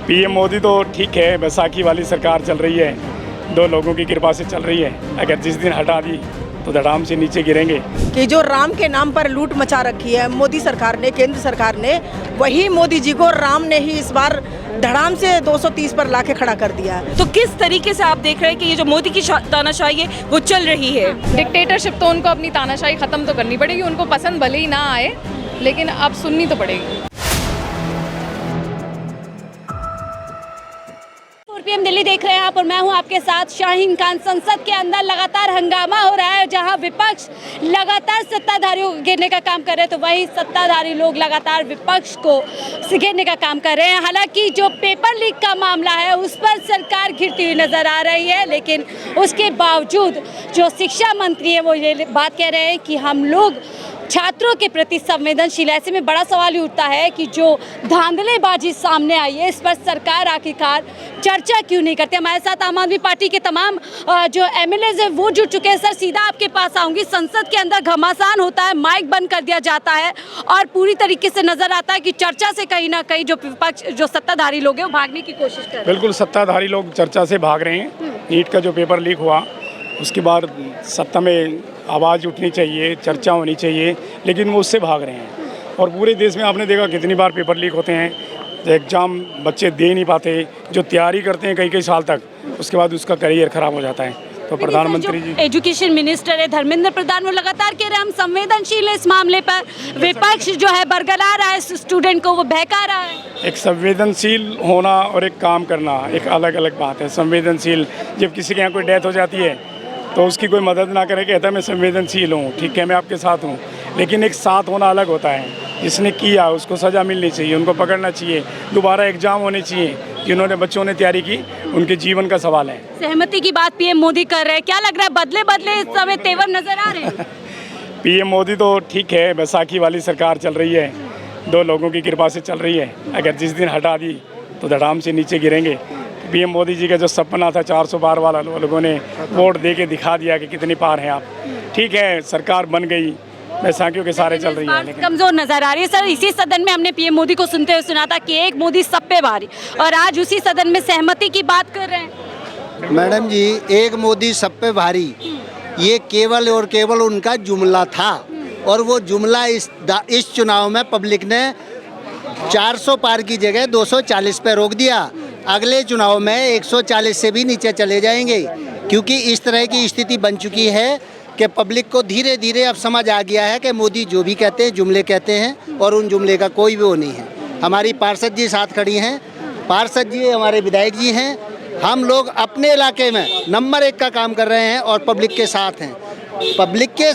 PM Modi तो ठीक है, बैसाखी वाली सरकार चल रही है, दो लोगों की कृपा से चल रही है। अगर जिस दिन हटा दी तो धड़ाम से नीचे गिरेंगे। कि जो राम के नाम पर लूट मचा रखी है मोदी सरकार ने, केंद्र सरकार ने, वही मोदी जी को राम ने ही इस बार धड़ाम से 230 पर लाके खड़ा कर दिया है। तो किस तरीके से आप देख रहे हैं कि ये जो मोदी की तानाशाही है वो चल रही है? डिक्टेटरशिप तो उनको अपनी तानाशाही खत्म तो करनी पड़ेगी, उनको पसंद भले ही ना आए लेकिन अब सुननी तो पड़ेगी। पीएम दिल्ली देख रहे हैं आप और मैं हूं आपके साथ शाहीन खान। संसद के अंदर लगातार हंगामा हो रहा है, जहां विपक्ष लगातार सत्ताधारियों को घेरने का काम कर रहे हैं, तो वही सत्ताधारी लोग लगातार विपक्ष को घेरने का काम कर रहे हैं। हालांकि जो पेपर लीक का मामला है उस पर सरकार घिरती हुई नजर आ रही है, लेकिन उसके बावजूद जो शिक्षा मंत्री है वो ये बात कह रहे हैं कि हम लोग छात्रों के प्रति संवेदनशील। ऐसे में बड़ा सवाल उठता है कि जो धांधलेबाजी सामने आई है इस पर सरकार आखिरकार चर्चा क्यों नहीं करती। हमारे साथ आम आदमी पार्टी के तमाम जो एमएलएज हैं वो जुड़ चुके हैं। सर, सीधा आपके पास आऊंगी। संसद के अंदर घमासान होता है, माइक बंद कर दिया जाता है और पूरी तरीके से नजर आता है कि चर्चा से कहीं ना कहीं जो विपक्ष, जो सत्ताधारी लोग हैं वो भागने की कोशिश कर रहे हैं। बिल्कुल, सत्ताधारी लोग चर्चा से भाग रहे हैं। नीट का जो पेपर लीक हुआ उसके बाद सत्ता में आवाज़ उठनी चाहिए, चर्चा होनी चाहिए, लेकिन वो उससे भाग रहे हैं। और पूरे देश में आपने देखा कितनी बार पेपर लीक होते हैं, एग्ज़ाम बच्चे दे नहीं पाते, जो तैयारी करते हैं कई कई साल तक, उसके बाद उसका करियर ख़राब हो जाता है। तो प्रधानमंत्री जी, एजुकेशन मिनिस्टर है धर्मेंद्र प्रधान, वो लगातार कह रहे हैं हम संवेदनशील है इस मामले पर। विपक्ष जो है बरगला रहा है स्टूडेंट को, वो बहका रहा है। एक संवेदनशील होना और एक काम करना एक अलग अलग बात है। संवेदनशील, जब किसी के यहाँ कोई डेथ हो जाती है तो उसकी कोई मदद ना करे, कहता है मैं संवेदनशील हूँ, ठीक है मैं आपके साथ हूँ, लेकिन एक साथ होना अलग होता है। जिसने किया उसको सज़ा मिलनी चाहिए, उनको पकड़ना चाहिए, दोबारा एग्ज़ाम होने चाहिए। जिन्होंने बच्चों ने तैयारी की उनके जीवन का सवाल है। सहमति की बात पीएम मोदी कर रहे हैं, क्या लग रहा है बदले बदले इस समय तेवर नजर आ रहे हैं? पीएम मोदी तो ठीक है, बैसाखी वाली सरकार चल रही है, दो लोगों की कृपा से चल रही है। अगर जिस दिन हटा दी तो धड़ाम से नीचे गिरेंगे। पीएम मोदी जी का जो सपना था 400 पार वाला, लोगों ने वोट दे के दिखा दिया कि कितनी पार हैं आप। ठीक है, सरकार बन गई, बैसाखियों के सारे चल रही है, लेकिन कमजोर नजर आ रही है। सर, इसी सदन में हमने पीएम मोदी को सुनते हुए सुना था कि एक मोदी सब पे भारी, और आज उसी सदन में सहमति की बात कर रहे हैं। मैडम जी, एक मोदी सब पे भारी, ये केवल और केवल उनका जुमला था, और वो जुमला इस चुनाव में पब्लिक ने 400 पार की जगह 240 पे रोक दिया। अगले चुनाव में 140 से भी नीचे चले जाएंगे, क्योंकि इस तरह की स्थिति बन चुकी है कि पब्लिक को धीरे धीरे अब समझ आ गया है कि मोदी जो भी कहते हैं जुमले कहते हैं, और उन जुमले का कोई वो नहीं है। हमारी पार्षद जी साथ खड़ी हैं, पार्षद जी हमारे विधायक जी हैं। हम लोग अपने इलाके में नंबर 1 का काम कर रहे हैं और पब्लिक के साथ हैं। पब्लिक के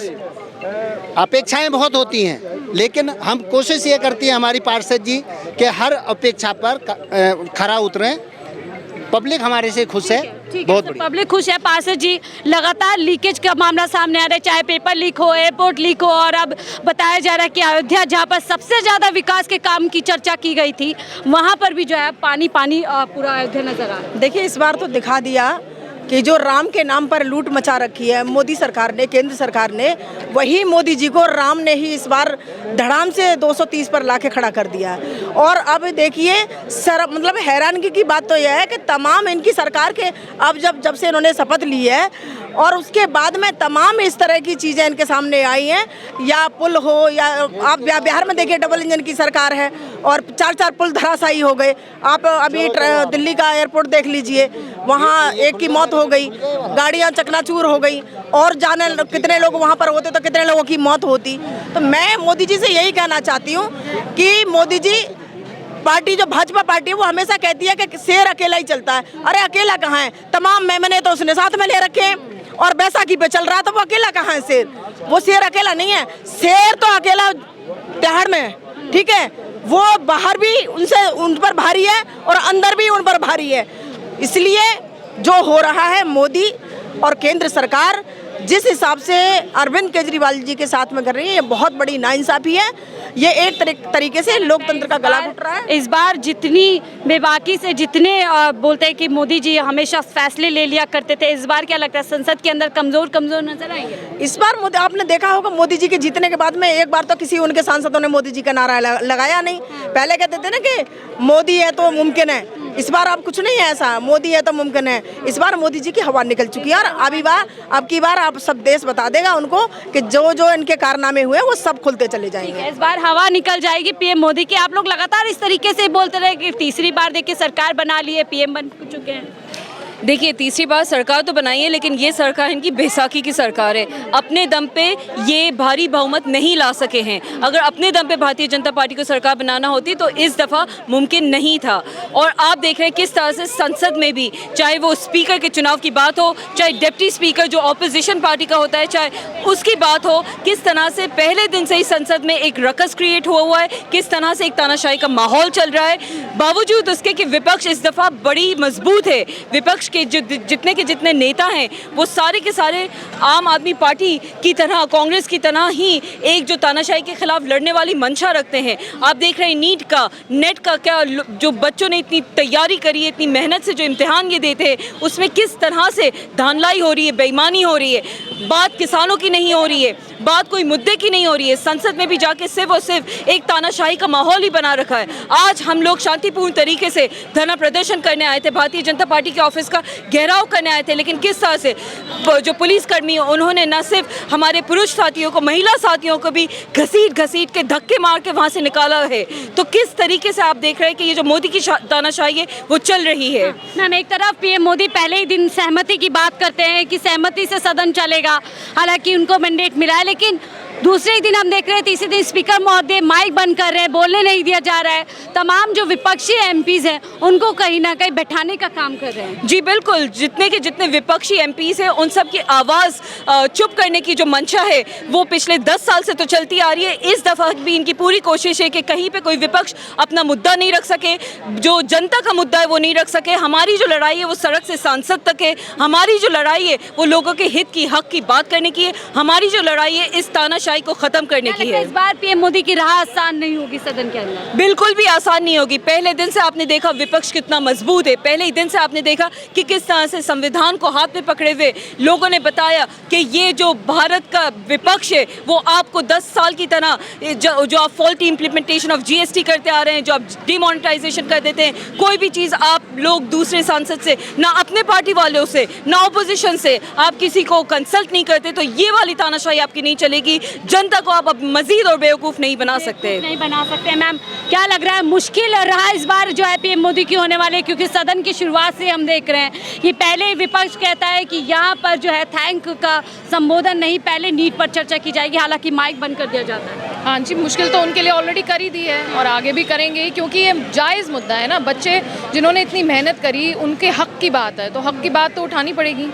अपेक्षाएं बहुत होती हैं, लेकिन हम कोशिश ये करती है हमारी पार्षद जी कि हर अपेक्षा पर खरा उतरें। पब्लिक हमारे से खुश है, बहुत बढ़िया। पब्लिक खुश है। पार्षद जी, लगातार लीकेज का मामला सामने आ रहा है, चाहे पेपर लीक हो, एयरपोर्ट लीक हो, और अब बताया जा रहा है कि अयोध्या, जहाँ पर सबसे ज़्यादा विकास के काम की चर्चा की गई थी, वहाँ पर भी जो है पानी पानी पूरा अयोध्या नजर आ रहा है। देखिए, इस बार तो दिखा दिया कि जो राम के नाम पर लूट मचा रखी है मोदी सरकार ने, केंद्र सरकार ने, वही मोदी जी को राम ने ही इस बार धड़ाम से 230 पर लाके खड़ा कर दिया है। और अब देखिए सर, मतलब हैरानगी की बात तो यह है कि तमाम इनकी सरकार के अब जब से इन्होंने शपथ ली है और उसके बाद में तमाम इस तरह की चीज़ें इनके सामने आई हैं, या पुल हो, या आप बिहार में देखिए डबल इंजन की सरकार है और 4 पुल धराशायी हो गए। आप अभी दिल्ली का एयरपोर्ट देख लीजिए, वहाँ एक की मौत हो गई, गाड़ियाँ चकनाचूर हो गई, और जाने कितने लोग वहाँ पर होते तो कितने लोगों की मौत होती। तो मैं मोदी जी से यही कहना चाहती हूँ कि मोदी जी, पार्टी जो भाजपा पार्टी है वो हमेशा कहती है कि शेर अकेला ही चलता है। अरे अकेला कहाँ है, तमाम मेमने तो उसने साथ में ले रखे हैं, और बैसाखी पे चल रहा तो वो अकेला कहाँ है शेर? वो शेर अकेला नहीं है, शेर तो अकेला तिहाड़ में है, ठीक है? वो बाहर भी उन पर भारी है और अंदर भी उन पर भारी है। इसलिए जो हो रहा है, मोदी और केंद्र सरकार जिस हिसाब से अरविंद केजरीवाल जी के साथ में कर रही है, ये बहुत बड़ी नाइंसाफी है। ये एक तरीके से लोकतंत्र का गला घुट रहा है। इस बार जितनी बेबाकी से जितने बोलते हैं कि मोदी जी हमेशा फैसले ले लिया करते थे, इस बार क्या लगता है संसद के अंदर कमजोर नजर आएंगे? इस बार मोदी, आपने देखा होगा मोदी जी के जीतने के बाद में एक बार तो किसी उनके सांसदों ने मोदी जी का नारा लगाया नहीं। पहले कहते थे ना कि मोदी है तो मुमकिन है, इस बार अब कुछ नहीं है ऐसा, मोदी है तो मुमकिन है। इस बार मोदी जी की हवा निकल चुकी है और अब की बार आप सब देश बता देगा उनको कि जो जो इनके कारनामे हुए वो सब खुलते चले जाएंगे। इस बार हवा निकल जाएगी पीएम मोदी की। आप लोग लगातार इस तरीके से बोलते रहे कि तीसरी बार देखिए सरकार बना ली है, पीएम बन चुके हैं। देखिए, तीसरी बार सरकार तो बनाई है, लेकिन ये सरकार इनकी बैसाखी की सरकार है। अपने दम पे ये भारी बहुमत नहीं ला सके हैं। अगर अपने दम पे भारतीय जनता पार्टी को सरकार बनाना होती तो इस दफ़ा मुमकिन नहीं था। और आप देख रहे हैं किस तरह से संसद में भी, चाहे वो स्पीकर के चुनाव की बात हो, चाहे डिप्टी स्पीकर जो ऑपोजिशन पार्टी का होता है, चाहे उसकी बात हो, किस तरह से पहले दिन से ही संसद में एक रकस क्रिएट हुआ है, किस तरह से एक तानाशाही का माहौल चल रहा है। बावजूद उसके कि विपक्ष इस दफ़ा बड़ी मजबूत है। विपक्ष के जितने नेता हैं वो सारे के सारे आम आदमी पार्टी की तरह, कांग्रेस की तरह ही एक जो तानाशाही के खिलाफ लड़ने वाली मंशा रखते हैं। आप देख रहे हैं नीट का, नेट का, क्या जो बच्चों ने इतनी तैयारी करी है, इतनी मेहनत से जो इम्तिहान ये देते हैं, उसमें किस तरह से धांधलाई हो रही है, बेईमानी हो रही है। बात किसानों की नहीं हो रही है, बात कोई मुद्दे की नहीं हो रही है। संसद में भी जाके सिर्फ और सिर्फ एक तानाशाही का माहौल ही बना रखा है। आज हम लोग शांतिपूर्ण तरीके से धरना प्रदर्शन करने आए थे, भारतीय जनता पार्टी के ऑफिस का घेराव करने आए थे, लेकिन किस तरह से जो पुलिसकर्मी उन्होंने न सिर्फ हमारे पुरुष साथियों को, महिला साथियों को भी घसीट के धक्के मार के वहाँ से निकाला है। तो किस तरीके से आप देख रहे हैं कि ये जो मोदी की तानाशाही है वो चल रही है। मैम, एक तरफ पीएम मोदी पहले ही दिन सहमति की बात करते हैं कि सहमति से सदन चलेगा, हालांकि उनको मैंडेट मिला है, लेकिन दूसरे ही दिन हम देख रहे हैं, तीसरे दिन स्पीकर महोदय माइक बंद कर रहे हैं, बोलने नहीं दिया जा रहा है। तमाम जो विपक्षी एमपीज हैं उनको कहीं ना कहीं बैठाने का काम कर रहे हैं। जी बिल्कुल, जितने विपक्षी एमपीज हैं उन सब की आवाज़ चुप करने की जो मंशा है वो पिछले 10 साल से तो चलती आ रही है। इस दफ़ा भी इनकी पूरी कोशिश है कि कहीं पे कोई विपक्ष अपना मुद्दा नहीं रख सके, जो जनता का मुद्दा है वो नहीं रख सके। हमारी जो लड़ाई है वो सड़क से सांसद तक है। हमारी जो लड़ाई है वो लोगों के हित की, हक की बात करने की है। हमारी जो लड़ाई है इस तानाशाही को खत्म करने की है। इस बार पीएम मोदी की राह आसान नहीं होगी सदन के अंदर, बिल्कुल भी आसान नहीं होगी। पहले दिन से आपने देखा विपक्ष कितना मजबूत है। पहले ही दिन से आपने देखा कि किस तरह से संविधान को हाथ में पकड़े हुए लोगों ने बताया कि ये जो भारत का विपक्ष है वो आपको 10 साल की तरह जो आप फॉल्टी इम्प्लीमेंटेशन ऑफ जीएसटी करते आ रहे हैं, जो आप डिमोनेटाइजेशन कर देते हैं, कोई भी चीज़ आप लोग दूसरे सांसद से, ना अपने पार्टी वालों से, ना ऑपोजिशन से आप किसी को कंसल्ट नहीं करते, तो ये वाली तानाशाही आपकी नहीं चलेगी। जनता को आप अब मजीद और बेवकूफ़ नहीं बना सकते। मैम, क्या लग रहा है मुश्किल रहा इस बार जो है पीएम मोदी की होने वाले, क्योंकि सदन की शुरुआत से हम देख रहे हैं कि पहले विपक्ष कहता है कि यहाँ पर जो है थैंक का संबोधन नहीं, पहले नीट पर चर्चा की जाएगी, हालांकि माइक बंद कर दिया जाता है। हाँ जी, मुश्किल तो उनके लिए ऑलरेडी कर ही दी है और आगे भी करेंगे, क्योंकि ये जायज़ मुद्दा है ना। बच्चे जिन्होंने इतनी मेहनत करी, उनके हक की बात है, तो हक की बात तो उठानी पड़ेगी।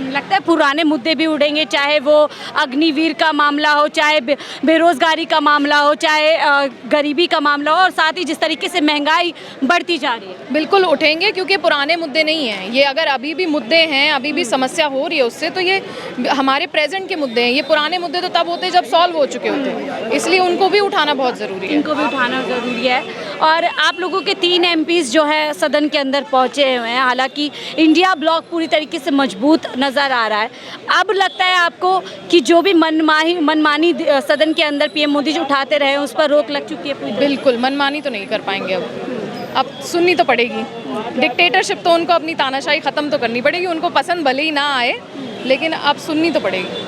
लगता है पुराने मुद्दे भी उड़ेंगे, चाहे वो अग्निवीर का मामला हो, चाहे बेरोजगारी का मामला हो, चाहे गरीबी का मामला हो, और साथ ही जिस तरीके से महंगाई बढ़ती जा रही है। बिल्कुल उठेंगे, क्योंकि पुराने मुद्दे नहीं हैं ये। अगर अभी भी मुद्दे हैं, अभी भी समस्या हो रही है उससे, तो ये हमारे प्रेजेंट के मुद्दे हैं। ये पुराने मुद्दे तो तब होते जब सॉल्व हो चुके होते, इसलिए उनको भी उठाना बहुत ज़रूरी है। इनको भी उठाना ज़रूरी है। और आप लोगों के 3 एमपीज़ जो है सदन के अंदर पहुँचे हुए हैं, हालांकि इंडिया ब्लॉक पूरी तरीके से मजबूत नज़र आ रहा है। अब लगता है आपको कि जो भी मनमानी सदन के अंदर पीएम मोदी जो उठाते रहे उस पर रोक लग चुकी है? बिल्कुल, मनमानी तो नहीं कर पाएंगे। अब सुननी तो पड़ेगी। डिक्टेटरशिप तो उनको, अपनी तानाशाही ख़त्म तो करनी पड़ेगी। उनको पसंद भले ही ना आए, लेकिन अब सुननी तो पड़ेगी।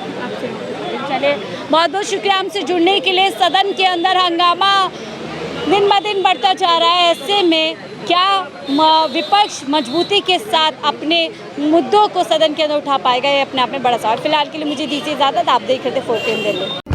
चलिए, बहुत बहुत शुक्रिया हमसे जुड़ने के लिए। सदन के अंदर हंगामा दिन ब दिन बढ़ता जा रहा है। ऐसे में क्या विपक्ष मजबूती के साथ अपने मुद्दों को सदन के अंदर उठा पाएगा, ये अपने आप में बड़ा सवाल। फिलहाल के लिए मुझे दीजिए इजाज़त। आप देख रहे थे 4K दिल्ली।